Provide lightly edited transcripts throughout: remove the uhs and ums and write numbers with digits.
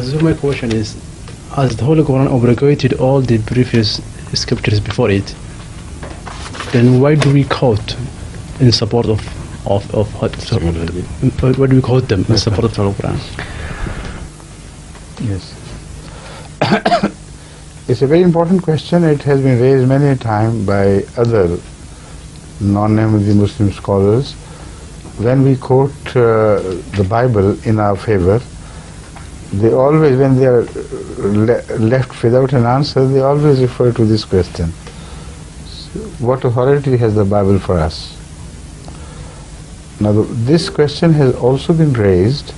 So my question is, as the Holy Quran abrogated all the previous scriptures before it, then why do we quote in support of why do we quote them in support of the Holy Quran? Yes. It's a very important question. It has been raised many a time by other non-Ahmadi Muslim scholars. When we quote the Bible in our favor, they always, when they are left without an answer, they always refer to this question: what authority has the Bible for us? Now, this question has also been raised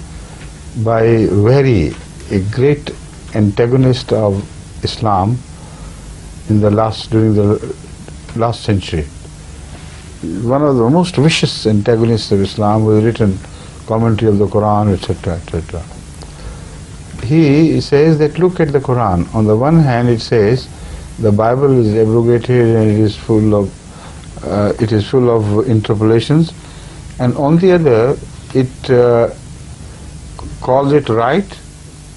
by a great antagonist of Islam during the last century. One of the most vicious antagonists of Islam, who has written commentary of the Quran, etc., etc. He says that, look at the Quran. On the one hand, it says the Bible is abrogated and it is full of interpolations, and on the other, it calls it right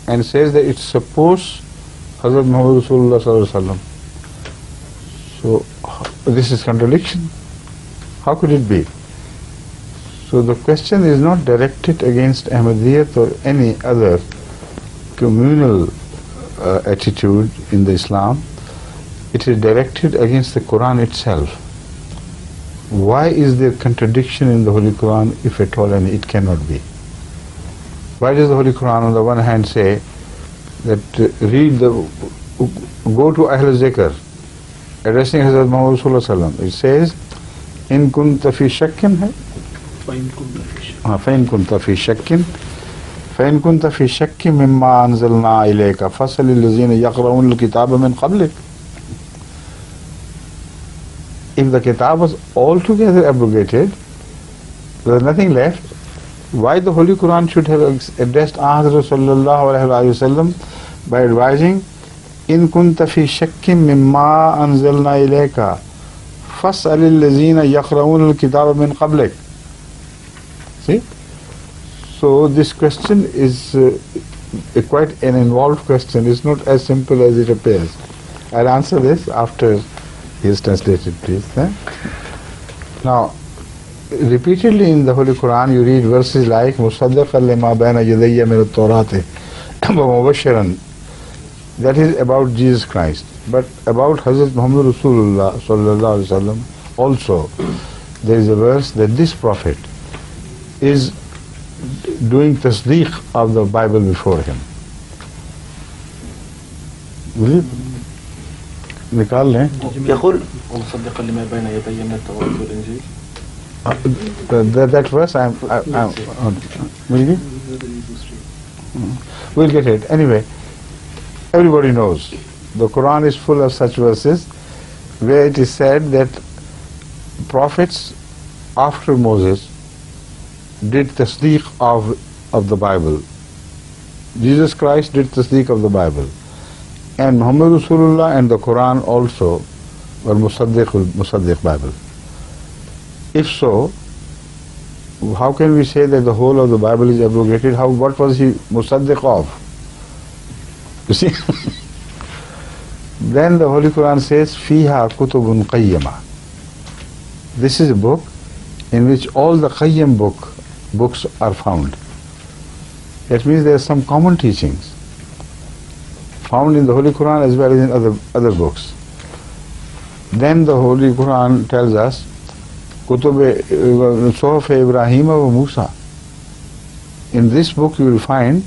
and says that it supports Hazrat Muhammad Rasulullah sallallahu alaihi wasallam. So this is contradiction. How could it be? So the question is not directed against Ahmadiyyah or any other communal attitude in the Islam. It is directed against the Quran itself. Why is there contradiction in the Holy Quran, if at all any? It cannot be. Why does the Holy Quran on the one hand say that go to Ahl Zikr, addressing Hazrat Muhammad Rasulullah sallallahu alaihi wasallam? It says, in kunta fi shakkin hai, فإن كنت في شك مما أنزلنا إليك فاسأل الذين يقرؤون الكتاب من قبلك. If the kitab was altogether abrogated, there was nothing left, why the Holy Quran should have addressed Hazrat sallallahu alaihi wasallam by advising, in kunta fi shakkin mimma anzalna ilayka fas'al allazina yaqra'una al-kitaba min qablik. See? So this question is quite an involved question. It's not as simple as it appears. I'll answer this after he is translated, please. Now, repeatedly in the Holy Quran you read verses like Musaddiqan lima bayna yadayya min at-Taurati wa mubashiran. That is about Jesus Christ. But about Hazrat Muhammad Rasulullah sallallahu alaihi wasallam also there is a verse that this prophet is doing tasdeeq of the Bible before him. Will you निकाल लें? That verse we'll get it. Anyway, everybody knows the Quran is full of such verses where it is said that prophets after Moses did tasdeeq of the Bible. Jesus Christ did tasdeeq of the Bible. And Muhammad Rasulullah and the Quran also were Musaddiq Bible. If so, how can we say that the whole of the Bible is abrogated? What was he Musaddiq of? You see? Then the Holy Quran says, Fiha kutubun qayyama. This is a book in which all the qayyam books are found. That means there are some common teachings found in the Holy Quran as well as in other books. Then the Holy Quran tells us, Suhuf Ibrahim wa Musa. In this book you will find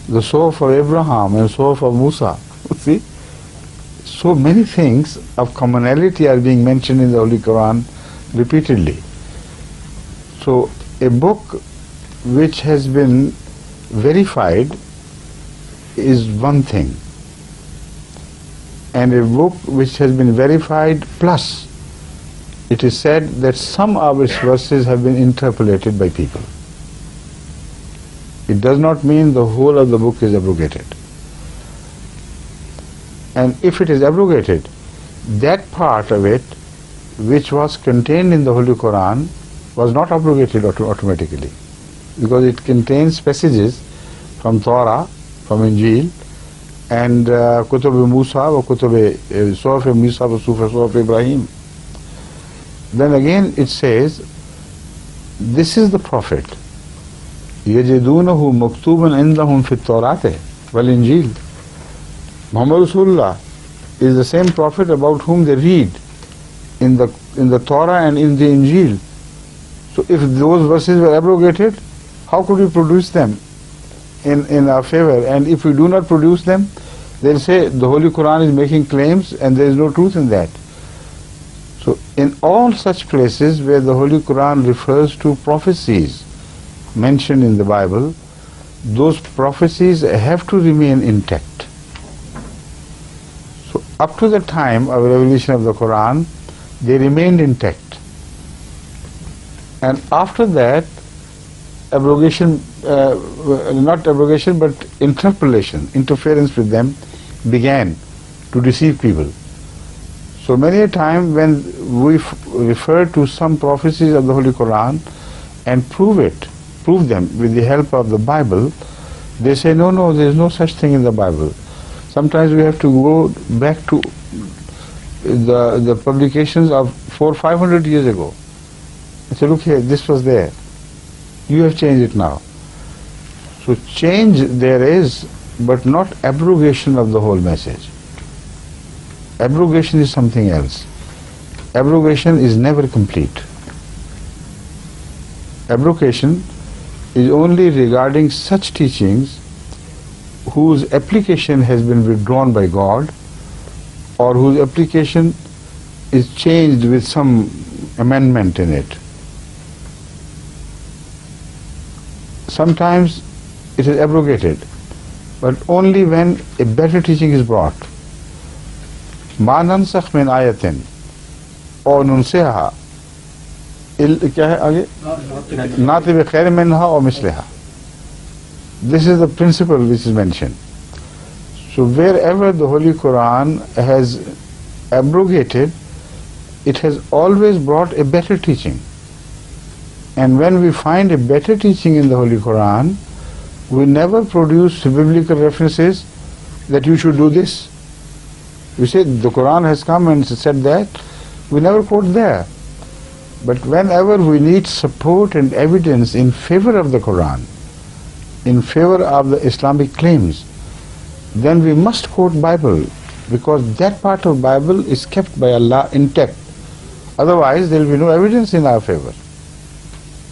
the Suhuf of Abraham and Suhuf of Musa. See? So many things of commonality are being mentioned in the Holy Quran repeatedly. So a book which has been verified is one thing, and a book which has been verified plus it is said that some of its verses have been interpolated by people. It does not mean the whole of the book is abrogated. And if it is abrogated, that part of it which was contained in the Holy Quran was not abrogated automatically, because it contains passages from Torah, from Injil, and Kutub Musa wa Kutub Suhuf Musa wa Suhuf Ibrahim. Then again it says, this is the prophet. يَجِدُونَهُ مَكْتُوبًا عِنْدَهُمْ فِي التَّوْرَاةِ وَالْإِنْجِيلِ. Muhammad Rasulullah is the same prophet about whom they read in the Torah and in the Injil. So if those verses were abrogated, how could we produce them in our favor? And if we do not produce them, they'll say the Holy Quran is making claims and there is no truth in that. So in all such places where the Holy Quran refers to prophecies mentioned in the Bible, those prophecies have to remain intact. So up to the time of revelation of the Quran, they remained intact. And after that, abrogation, not abrogation, but interpolation, interference with them began to deceive people. So many a time when we refer to some prophecies of the Holy Quran and prove them with the help of the Bible, they say, no, there is no such thing in the Bible. Sometimes we have to go back to the publications of 400-500 years ago and say, look here, this was there. You have changed it now. So change there is, but not abrogation of the whole message. Abrogation is something else. Abrogation is never complete. Abrogation is only regarding such teachings whose application has been withdrawn by God, or whose application is changed with some amendment in it. Sometimes it is abrogated, but only when a better teaching is brought. ما ننسخ من آية أو ننسها نأتي بخير منها أو مثلها. This is the principle which is mentioned. So wherever the Holy Quran has abrogated, it has always brought a better teaching. And when we find a better teaching in the Holy Quran, we never produce biblical references that you should do this. We say the Quran has come and said that, we never quote there. But whenever we need support and evidence in favor of the Quran, in favor of the Islamic claims, then we must quote Bible, because that part of Bible is kept by Allah intact. Otherwise there will be no evidence in our favor.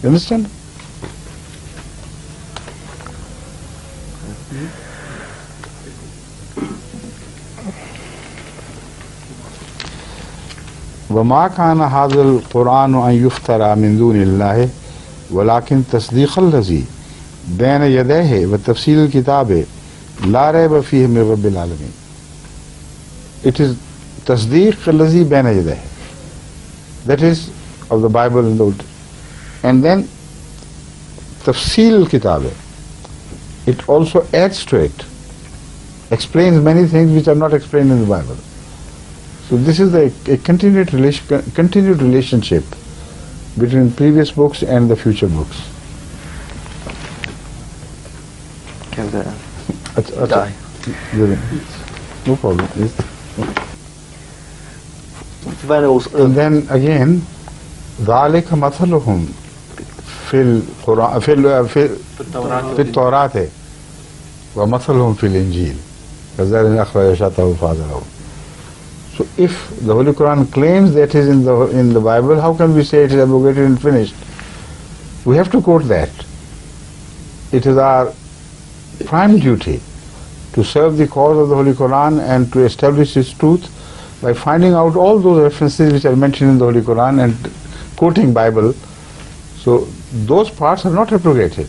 You understand? وما كان هذا القرآن أن يفترى من دون الله ولكن تصديق الذي بين يديه وتفصيل الكتاب لا ريب فيه من رب العالمين. It is تصديق الذي بين يديه, that is of the Bible and the Old. And then تفصيل الكتاب, it also adds to it, explains many things which are not explained in the Bible. So this is a continued relationship between previous books and the future books. No problem. And then again, ذَلِكَ مَثَلُهُمْ فِي التَّوْرَاةِ وَمَثَلُهُمْ فِي الْإِنْجِيلِ كَزَرْعٍ أَخْرَجَ شَطْأَهُ فَآزَرَهُ. So if the Holy Quran claims that is in the Bible, how can we say it is abrogated and finished? We have to quote that. It is our prime duty to serve the cause of the Holy Quran and to establish its truth by finding out all those references which are mentioned in the Holy Quran and quoting Bible. So those parts are not abrogated,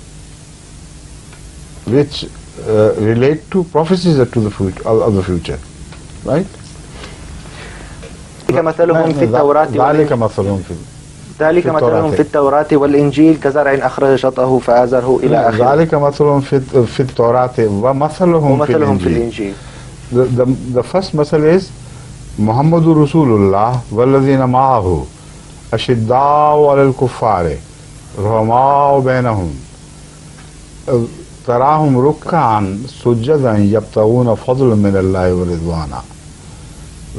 which relate to prophecies of the future, right? ذلك مثلهم في التوراة والإنجيل كزرع أخرج شطأه فآزره إلى آخره. ذلك مثلهم في التوراة ومثلهم في الإنجيل. The first مثل is محمد رسول الله والذين معه أشداء على الكفار رحماء بينهم. تراہم رکعاً سجداً یبتغون فضلا من اللہ ورضوانا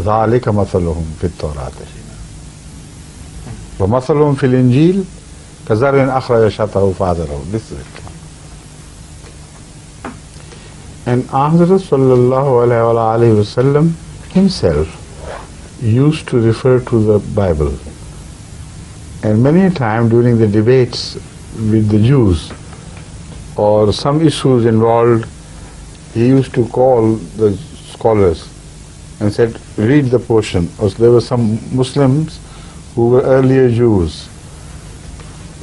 ذالک مثلہم فی التوراۃ ومثلہم فی الانجیل کزرع اخرج شطأہ فآزرہ. This is it. And Hazrat sallallahu alayhi wa sallam himself used to refer to the Bible. And many a time during the debates with the Jews or some issues involved, he used to call the scholars and said, read the portion. Or there were some Muslims who were earlier Jews.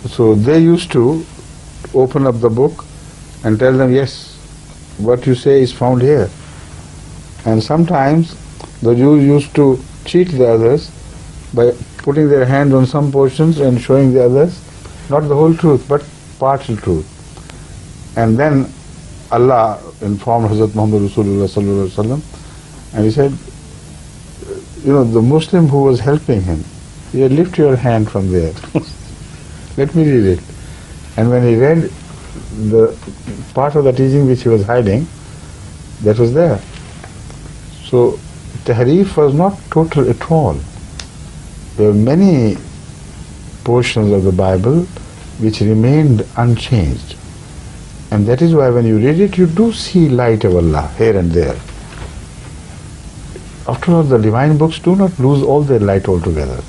So they used to open up the book and tell them, yes, what you say is found here. And sometimes the Jews used to cheat the others by putting their hand on some portions and showing the others not the whole truth but partial truth. And then Allah informed Hazrat Muhammad Rasulullah sallallahu alaihi wasallam, and he said, the Muslim who was helping him, he said, lift your hand from there. Let me read it. And when he read the part of the teaching which he was hiding, that was there. So tahrif was not total at all. There were many portions of the Bible which remained unchanged. And that is why when you read it, you do see light of Allah here and there. After all, the divine books do not lose all their light altogether.